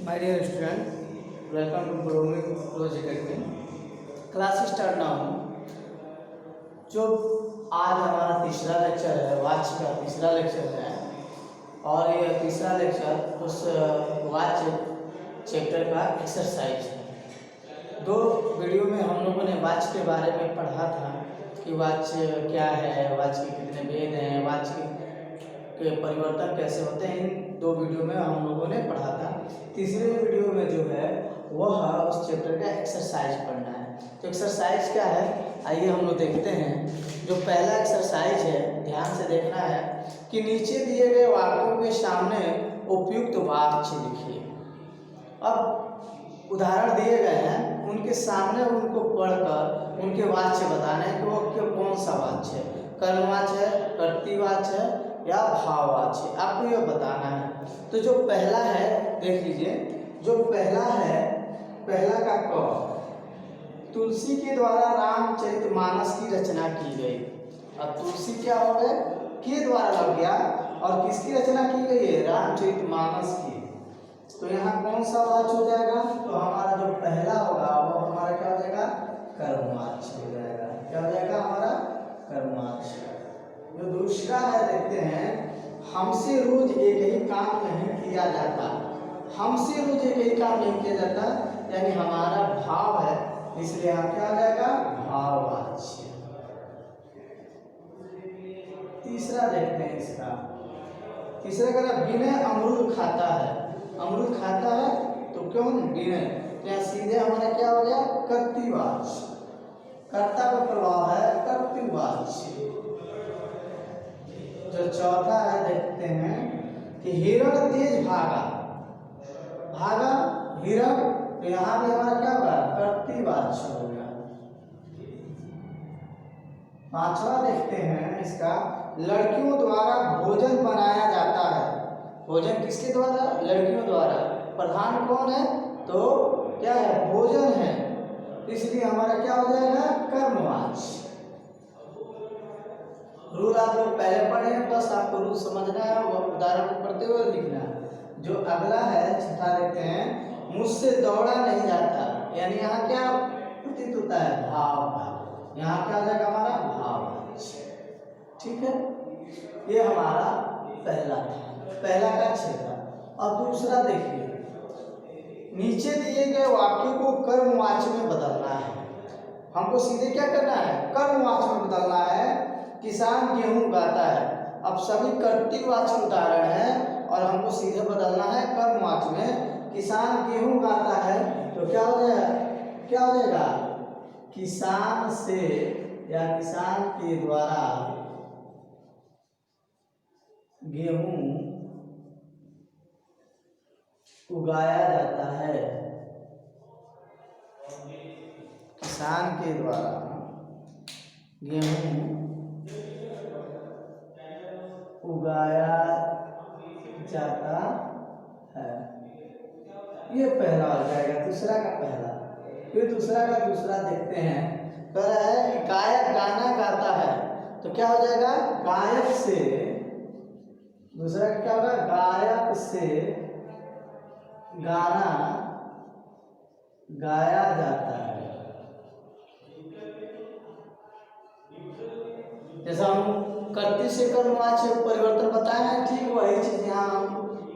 My dear student, welcome to Blooming Rose Academy. Class start now. जो आज हमारा तीसरा लेक्चर है, वाच का तीसरा लेक्चर है, और यह तीसरा लेक्चर उस वाच चैप्टर का एक्सरसाइज है। दो वीडियो में हम लोगों ने वाच के बारे में पढ़ा था कि वाच क्या है, वाच के कितने भेद हैं, वाच के परिवर्तन कैसे होते हैं। इन दो वीडियो में हम लोगों ने पढ़ा था। तीसरे वीडियो में जो है वह उस चैप्टर का एक्सरसाइज पढ़ना है। तो एक्सरसाइज क्या है, आइए हम लोग देखते हैं। जो पहला एक्सरसाइज है, ध्यान से देखना है कि नीचे दिए गए वाक्यों के सामने उपयुक्त वाक्य लिखिए। अब उदाहरण दिए गए हैं, उनके सामने उनको पढ़कर उनके वाच्य बताना है कि वो कौन सा वाच्य है, कर्मवाच्य है, कर्तृवाच्य है या भाववाच्य, आपको यह बताना है। तो जो पहला है देख लीजिए, जो पहला है, पहला का क, तुलसी के द्वारा रामचरितमानस की रचना की गई। अब तुलसी क्या हो गए, के द्वारा लग गया, और किसकी रचना की गई है, रामचरितमानस की। तो यहाँ कौन सा वाच्य हो जाएगा, तो हमारा जो पहला होगा वो हमारा क्या हो जाएगा, कर्मवाच्य हो जाएगा। क्या हो जाएगा हमारा, कर्मवाच्य। जो दूसरा है देखते हैं, हमसे रोज एक ही काम नहीं किया जाता। हमसे रोज एक ही काम नहीं किया जाता, यानी हमारा भाव है, इसलिए यहाँ क्या हो जाएगा, भाववाच्य। तीसरा देखते हैं इसका, तीसरा का विनय अमरूद खाता है। अमरूद खाता है तो क्यों विनय, यहाँ सीधे हमारा क्या हो गया, कर्तृवाच्य। कर्ता का प्रभाव है कर्तृवाच्य। जो चौथा है देखते हैं कि हिरण तेज भागा। भागा हिरण, तो यहाँ भी हमारा क्या होगा, कर्तृवाच्य हो गया। पांचवा देखते हैं इसका, लड़कियों द्वारा भोजन बनाया जाता है। भोजन किसके द्वारा, लड़कियों द्वारा। प्रधान कौन है, तो क्या है, भोजन है, इसलिए हमारा क्या हो जाएगा, कर्मवाच्य। रूल आप लोग पहले पढ़े हैं, बस आपको रूल समझना है, वो उदाहरण पढ़ते हुए लिखना है। जो अगला है छठा देखते हैं, मुझसे दौड़ा नहीं जाता, यानी यहाँ क्या प्रतीत होता है, भाव। यहाँ क्या हो जाएगा हमारा, भाववाच्य। ठीक है, ये हमारा पहला था, पहला का क्षेत्र। अब दूसरा देखिए, नीचे दिए गए वाक्यों को कर्मवाच्य में बदलना है। हमको सीधे क्या करना है, कर्मवाच्य में बदलना है। किसान गेहूं उगाता है, अब सभी कर्तृवाच्य उदाहरण है और हमको सीधे बदलना है कर्मवाच्य में। किसान गेहूं उगाता है तो क्या हो जाएगा, क्या हो जाएगा, किसान से या किसान के द्वारा गेहूं उगाया जाता है। किसान के द्वारा गेहूं उगाया जाता है। ये पहला हो जाएगा, दूसरा का पहला। फिर दूसरा का दूसरा देखते हैं, कह रहा है कि गायक गाना गाता है, तो क्या हो जाएगा, गायक से, दूसरा क्या होगा, गायक से गाना गाया जाता है। जैसा हम कर्तृ से कर्मवाच्य परिवर्तन बताए हैं, ठीक वही चीज यहाँ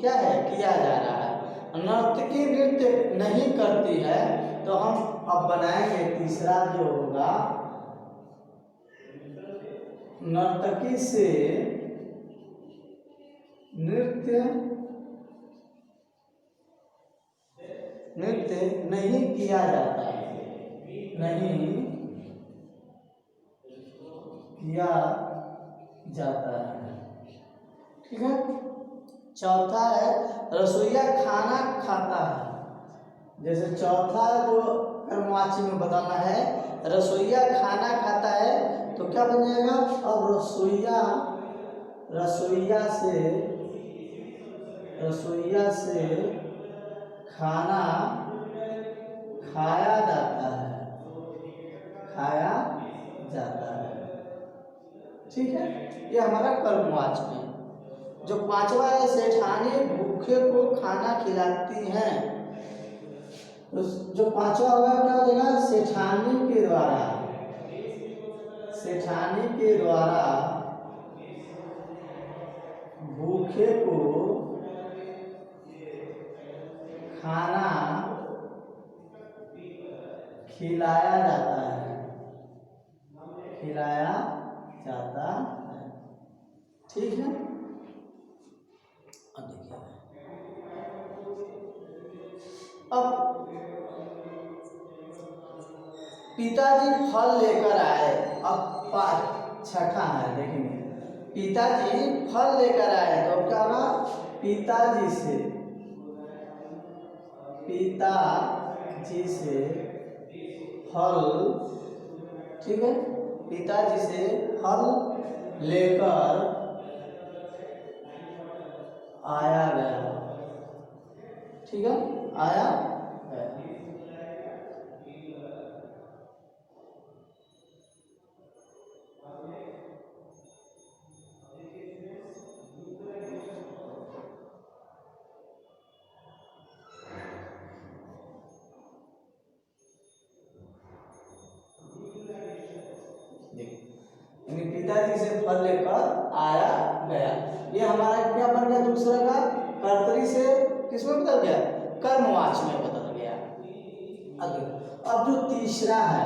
क्या है, किया जा रहा है। नर्तकी नृत्य नहीं करती है, तो हम अब बनाएंगे तीसरा जो होगा, नर्तकी से नृत्य नहीं किया जाता है, नहीं किया जाता है। ठीक है, चौथा है रसोईया खाना खाता है। जैसे चौथा जो कर्मवाच्य में बताना है, रसोईया खाना खाता है, तो क्या बन जाएगा, अब रसोईया, रसोईया से खाना खाया जाता है, खाया जाता है। ठीक है, ये हमारा कर्मवाच्य में। जो पांचवा है, सेठानी भूखे को खाना खिलाती हैं, तो जो पांचवा होगा क्या हो जाएगा, सेठानी के द्वारा, सेठानी के द्वारा भूखे को खाना खिलाया जाता है, खिलाया जाता है। ठीक है, अब देखिए, अब पिताजी फल लेकर आए। अब छठा है, देखेंगे, पिताजी फल लेकर आए तो क्या होगा, पिताजी से, पिताजी से फल, ठीक है, पिताजी से फल लेकर आया गया। ठीक है, आया गया। पिताजी से फल लेकर आया गया, ये हमारा क्या बन गया, दूसरा का कर्तरी से किसमें बदल गया, कर्मवाच में बदल गया। अब जो तीसरा है,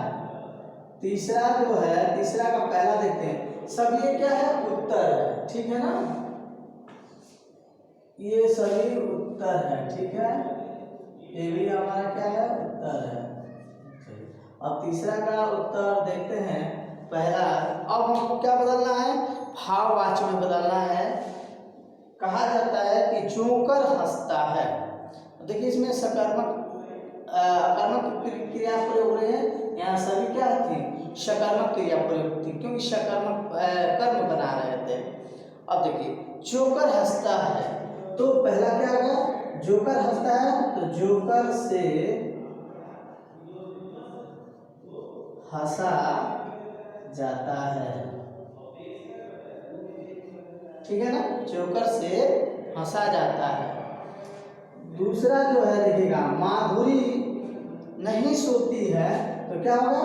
तीसरा जो है, तीसरा का पहला देखते हैं। सब ये क्या है, उत्तर है, ठीक है ना, ये सभी उत्तर है, ठीक है, ये भी हमारा क्या है, उत्तर है। अब तीसरा का उत्तर देखते हैं। पहला, अब हमको क्या बदलना है, भाववाचक में बदलना है। कहा जाता है कि जोकर हंसता है। देखिए इसमें सकर्मक अकर्मक क्रिया प्रयोग हो रही है, यहाँ सभी क्या थी, सकर्मक क्रिया प्रयोग थी, क्योंकि सकर्मक कर्म बना रहे थे। अब देखिए, जोकर हंसता है, तो पहला क्या होगा, जोकर हंसता है, तो जोकर से हंसा जाता है, ठीक है ना, जोकर से हंसा जाता है। दूसरा जो है देखिएगा, माधुरी नहीं सोती है, तो क्या होगा,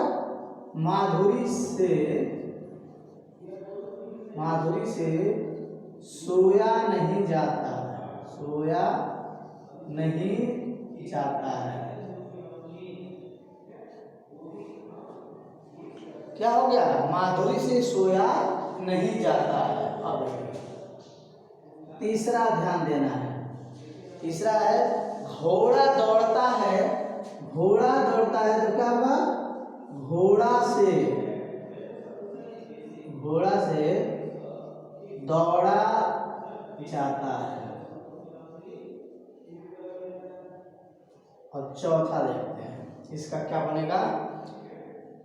माधुरी से सोया नहीं जाता है, सोया नहीं जाता है। क्या हो गया, माधुरी से सोया नहीं जाता है। अब तीसरा ध्यान देना है, तीसरा है, घोड़ा दौड़ता है, घोड़ा दौड़ता है, तो क्या होगा, घोड़ा से दौड़ा जाता है। और चौथा देखते हैं, इसका क्या बनेगा,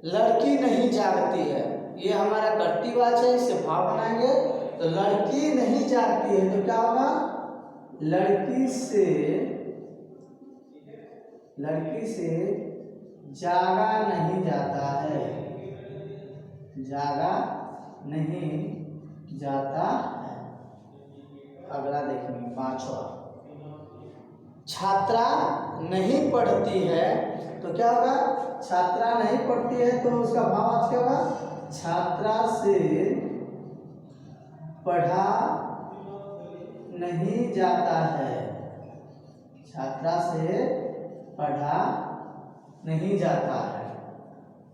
लड़की नहीं जागती है, ये हमारा कर्तृवाच है, इससे भाव बनाएंगे। तो लड़की नहीं जागती है, तो क्या होगा, लड़की से जागा नहीं जाता है, जागा नहीं जाता है। अगला देखेंगे, पांचवा, छात्रा नहीं पढ़ती है, तो क्या होगा, छात्रा नहीं पढ़ती है, तो उसका भावार्थ क्या होगा, छात्रा से पढ़ा नहीं जाता है, छात्रा से पढ़ा नहीं जाता है।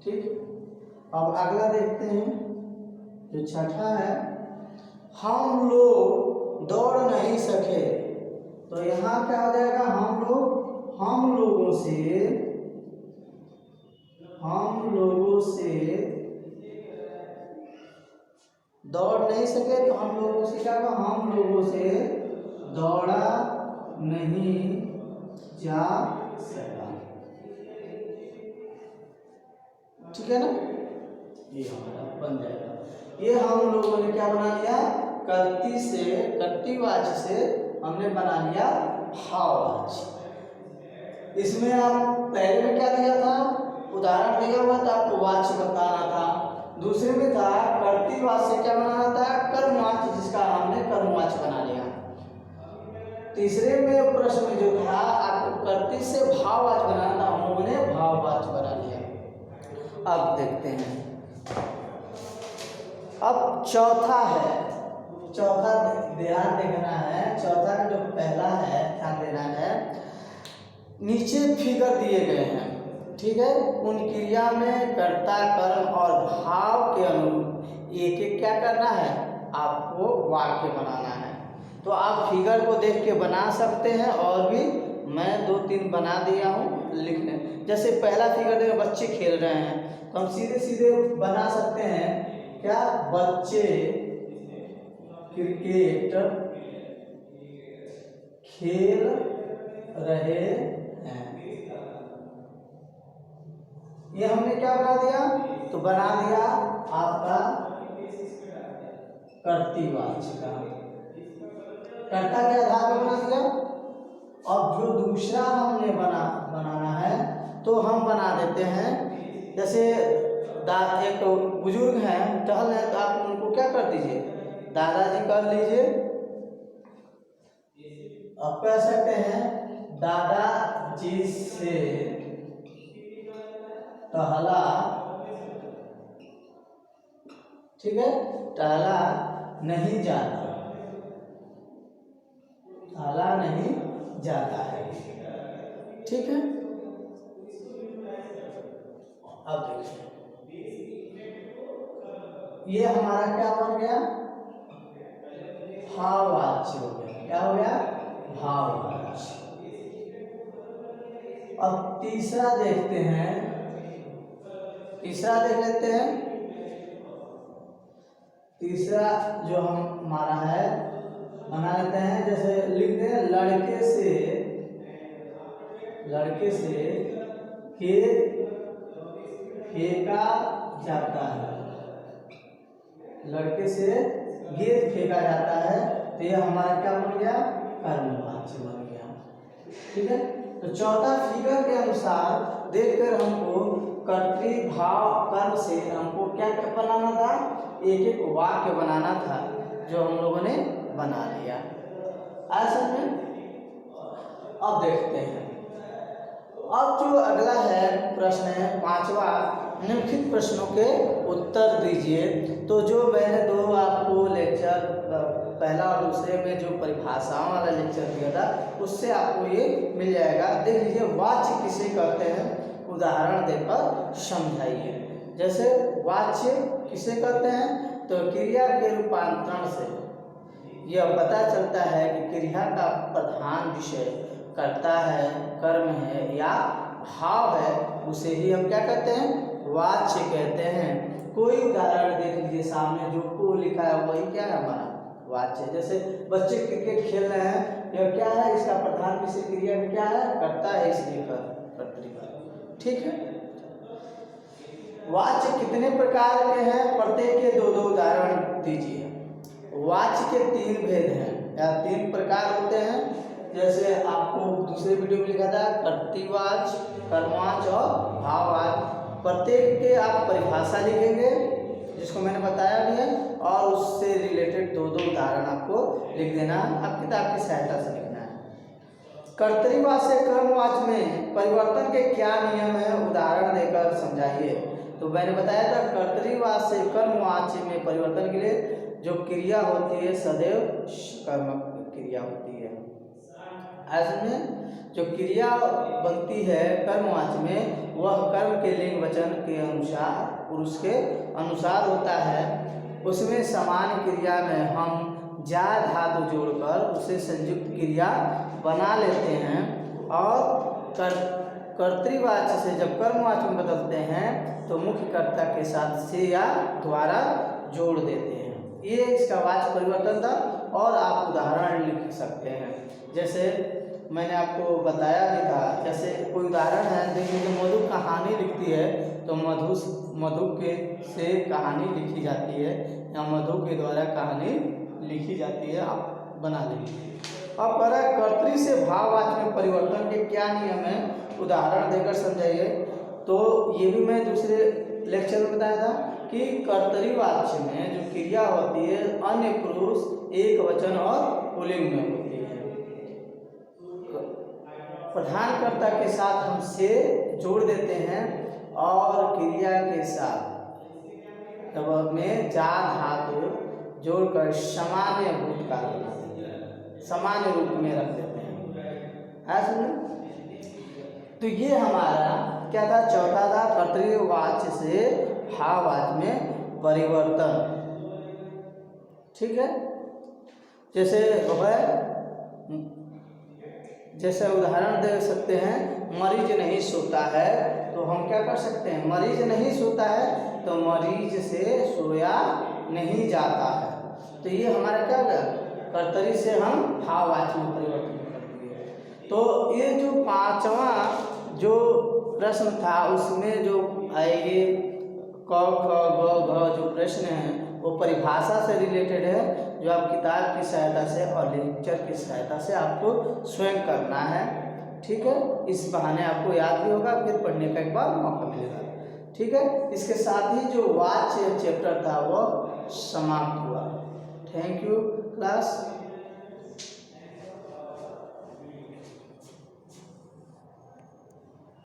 ठीक, अब अगला देखते हैं, जो छठा है, हम लोग दौड़ नहीं सके, तो यहाँ क्या हो जाएगा, हम लोगों से दौड़ नहीं सके, तो हम लोगों से क्या होगा, हम लोगों से दौड़ा नहीं जा सका। ठीक है ना, ये हमारा बन जाएगा। ये हम लोगों ने क्या बना लिया, कर्तृवाच से हमने बना लिया भाववाच। इसमें आप पहले में क्या दिया था, उदाहरण दिया हुआ था, आपको वाच्य बताना था। दूसरे में था कर्तृवाच से क्या बनाना था, कर्मवाच, जिसका हमने कर्मवाच बना लिया। तीसरे में प्रश्न में जो था आपको कर्तरी से भाववाचक बनाना था, हम लोगों ने भाववाचक बना लिया। अब देखते हैं, अब चौथा है, चौथा ध्यान देखना है। चौथा का जो पहला है ध्यान देना है, नीचे फिगर दिए गए हैं, ठीक है। उन क्रिया में कर्ता कर्म और भाव के अनुरूप एक एक क्या करना है, आपको वाक्य बनाना है। तो आप फिगर को देख के बना सकते हैं, और भी मैं 2-3 बना दिया हूँ लिखने। जैसे पहला फिगर देखो, बच्चे खेल रहे हैं, तो हम सीधे सीधे बना सकते हैं क्या, बच्चे क्रिकेट खेल रहे हैं। ये हमने क्या बना दिया, तो बना दिया आपका कर्तृवाचक का, कर्ता के आधार पर बना दिया। अब जो दूसरा हमने बनाना है तो हम बना देते हैं, जैसे एक बुजुर्ग हैं, टहल है, तो आप उनको क्या कर दीजिए, दादाजी कर लीजिए। अब कह सकते हैं दादाजी से टहला, ठीक है, टहला नहीं जाता, टहला नहीं जाता है, ठीक है। अब देखिए ये हमारा क्या बन गया, भाववाच्य हो गया। क्या हो गया, भाववाच्य। अब तीसरा देखते हैं, तीसरा देख लेते हैं। तीसरा जो हमारा है बना लेते हैं, जैसे लिखते हैं लड़के से फेंका जाता है, लड़के से गेंद फेंका जाता है, तो यह हमारा क्या बन गया, कर्मवाच्य बन गया, ठीक है। तो चौथा फिगर के अनुसार देखकर हमको कर्तृभाव कर्म से हमको क्या बनाना था, एक एक वाक्य बनाना था, जो हम लोगों ने बना लिया। ऐसा में अब देखते हैं, अब जो अगला है प्रश्न है 5वां, निम्नलिखित प्रश्नों के उत्तर दीजिए। तो जो मैंने 2 आपको लेक्चर पहला और दूसरे में जो परिभाषाओं वाला लेक्चर दिया था, उससे आपको ये मिल जाएगा। देख लीजिए, वाच्य किसे कहते हैं, उदाहरण देकर समझाइए। जैसे वाच्य किसे कहते हैं, तो क्रिया के रूपांतरण से यह पता चलता है कि क्रिया का प्रधान विषय कर्ता है, कर्म है या भाव है, उसे ही हम क्या कहते हैं, वाच्य कहते हैं। कोई उदाहरण देख लीजिए, सामने जो को लिखा है वही क्या है, हमारा वाच्य। जैसे बच्चे क्रिकेट खेल रहे हैं, यह क्या है, इसका प्रधान विषय क्रिया में क्या है, कर्ता है, इसलिए कर्तृत्व, ठीक है। वाच्य कितने प्रकार के हैं, प्रत्येक के 2-2 उदाहरण दीजिए। वाच्य के 3 भेद हैं या 3 प्रकार होते हैं। जैसे आपको दूसरे वीडियो में लिखा था, कर्तृवाच्य, कर्मवाच्य और भाववाच्य। प्रत्येक के आप परिभाषा लिखेंगे, जिसको मैंने बताया भी है, और उससे रिलेटेड 2-2 उदाहरण आपको लिख देना, आप किताब की सहायता से लिखना है। कर्तृवाच्य से कर्मवाच्य में परिवर्तन के क्या नियम है, उदाहरण देकर समझाइए। तो मैंने बताया था, कर्तृवाच्य से कर्मवाच्य में परिवर्तन के लिए जो क्रिया होती है सदैव कर्म क्रिया होती है। ऐसे में जो क्रिया बनती है कर्मवाच्य में, वह कर्म के लिंग वचन के अनुसार, पुरुष के अनुसार होता है। उसमें समान क्रिया में हम जा धातु जोड़कर उसे संयुक्त क्रिया बना लेते हैं, और कर्तृवाच्य से जब कर्मवाच्य में बदलते हैं तो मुख्य कर्ता के साथ से या द्वारा जोड़ देते हैं। ये इसका वाच्य परिवर्तन था, और आप उदाहरण लिख सकते हैं। जैसे मैंने आपको बताया भी था, जैसे कोई उदाहरण है, देखिए कि मधु कहानी लिखती है, तो मधु के से कहानी लिखी जाती है, या मधु के द्वारा कहानी लिखी जाती है, आप बना लीजिए। अब कह रहा है कर्तृ से भाववाच्य में परिवर्तन के क्या नियम है, उदाहरण देकर समझाइए। तो ये भी मैं दूसरे लेक्चर में बताया था कि कर्तृवाच्य में जो क्रिया होती है अन्य पुरुष, एक वचन और पुल्लिंग में होती है। प्रधानकर्ता के साथ हम से जोड़ देते हैं और क्रिया के साथ तब में जा धातु जोड़कर सामान्य भूतकाल बना देते हैं, सामान्य रूप में रख देते हैं। है सुन, तो ये हमारा क्या था, चौथा था कर्तृवाच्य से भाववाच्य में परिवर्तन। ठीक है, जैसे उदाहरण दे सकते हैं, मरीज नहीं सोता है, तो हम क्या कर सकते हैं, मरीज नहीं सोता है तो मरीज से सोया नहीं जाता है। तो ये हमारा क्या होगा, कर्तरी से हम भाववाच्य में परिवर्तन कर दिए। तो ये जो पांचवा जो प्रश्न था उसमें जो आएंगे क ख ग घ जो प्रश्न है वो परिभाषा से रिलेटेड है, जो आप किताब की सहायता से और लेक्चर की सहायता से आपको स्वयं करना है। ठीक है, इस बहाने आपको याद भी होगा, फिर पढ़ने का एक बार मौका मिलेगा। ठीक है, इसके साथ ही जो वाच्य चैप्टर था वो समाप्त हुआ। Thank you class.